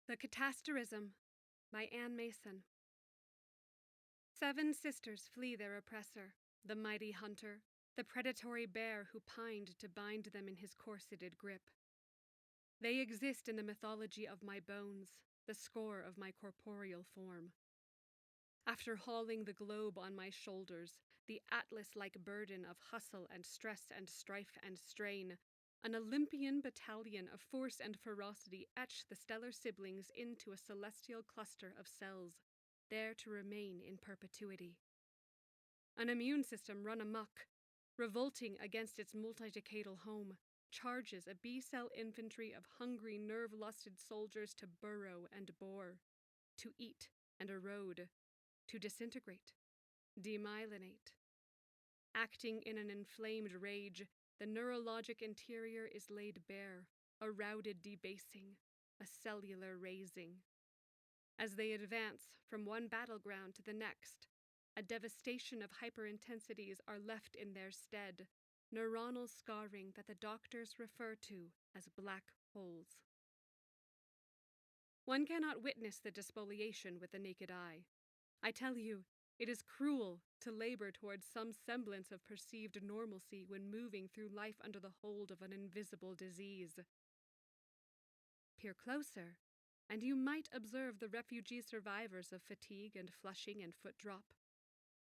The Catasterism by Anne Mason. 7 sisters flee their oppressor, the mighty hunter, the predatory bear who pined to bind them in his corseted grip. They exist in the mythology of my bones, the score of my corporeal form. After hauling the globe on my shoulders, the atlas-like burden of hustle and stress and strife and strain, an Olympian battalion of force and ferocity etch the stellar siblings into a celestial cluster of cells, there to remain in perpetuity. An immune system run amok, revolting against its multi-decadal home, charges a B-cell infantry of hungry, nerve-lusted soldiers to burrow and bore, to eat and erode, to disintegrate, demyelinate. Acting in an inflamed rage, the neurologic interior is laid bare, a routed debasing, a cellular razing. As they advance from one battleground to the next, a devastation of hyperintensities are left in their stead, neuronal scarring that the doctors refer to as black holes. One cannot witness the despoliation with the naked eye. I tell you, it is cruel to labor towards some semblance of perceived normalcy when moving through life under the hold of an invisible disease. Peer closer, and you might observe the refugee survivors of fatigue and flushing and foot drop.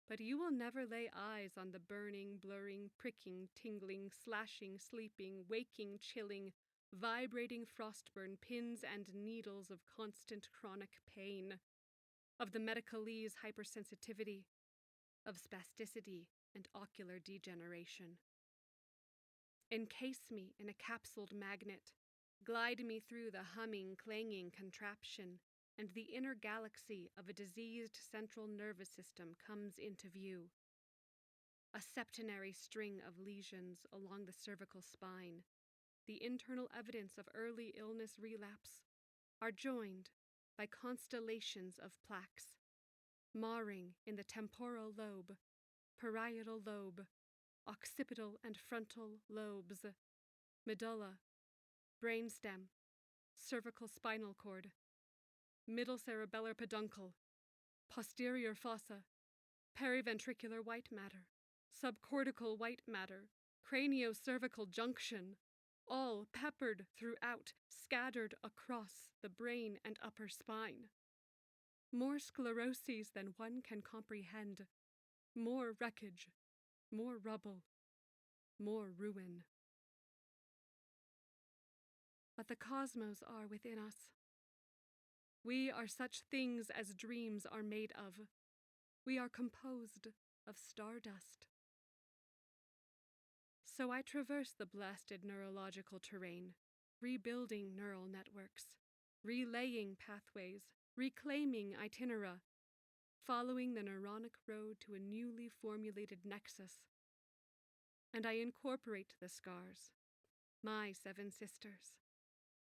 But you will never lay eyes on the burning, blurring, pricking, tingling, slashing, sleeping, waking, chilling, vibrating frostburn pins and needles of constant chronic pain, of the medicalese hypersensitivity, of spasticity and ocular degeneration. Encase me in a capsuled magnet, glide me through the humming, clanging contraption, and the inner galaxy of a diseased central nervous system comes into view. A septenary string of lesions along the cervical spine, the internal evidence of early illness relapse, are joined by constellations of plaques, marring in the temporal lobe, parietal lobe, occipital and frontal lobes, medulla, brainstem, cervical spinal cord, middle cerebellar peduncle, posterior fossa, periventricular white matter, subcortical white matter, craniocervical junction, all peppered throughout, scattered across the brain and upper spine. More scleroses than one can comprehend, more wreckage, more rubble, more ruin. But the cosmos are within us. We are such things as dreams are made of. We are composed of stardust. So I traverse the blasted neurological terrain, rebuilding neural networks, relaying pathways, reclaiming itinera, following the neuronic road to a newly formulated nexus. And I incorporate the scars, my 7 sisters,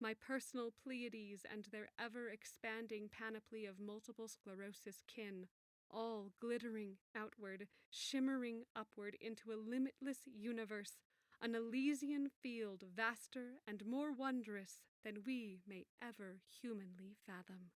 my personal Pleiades and their ever-expanding panoply of multiple sclerosis kin, all glittering outward, shimmering upward into a limitless universe, an Elysian field vaster and more wondrous than we may ever humanly fathom.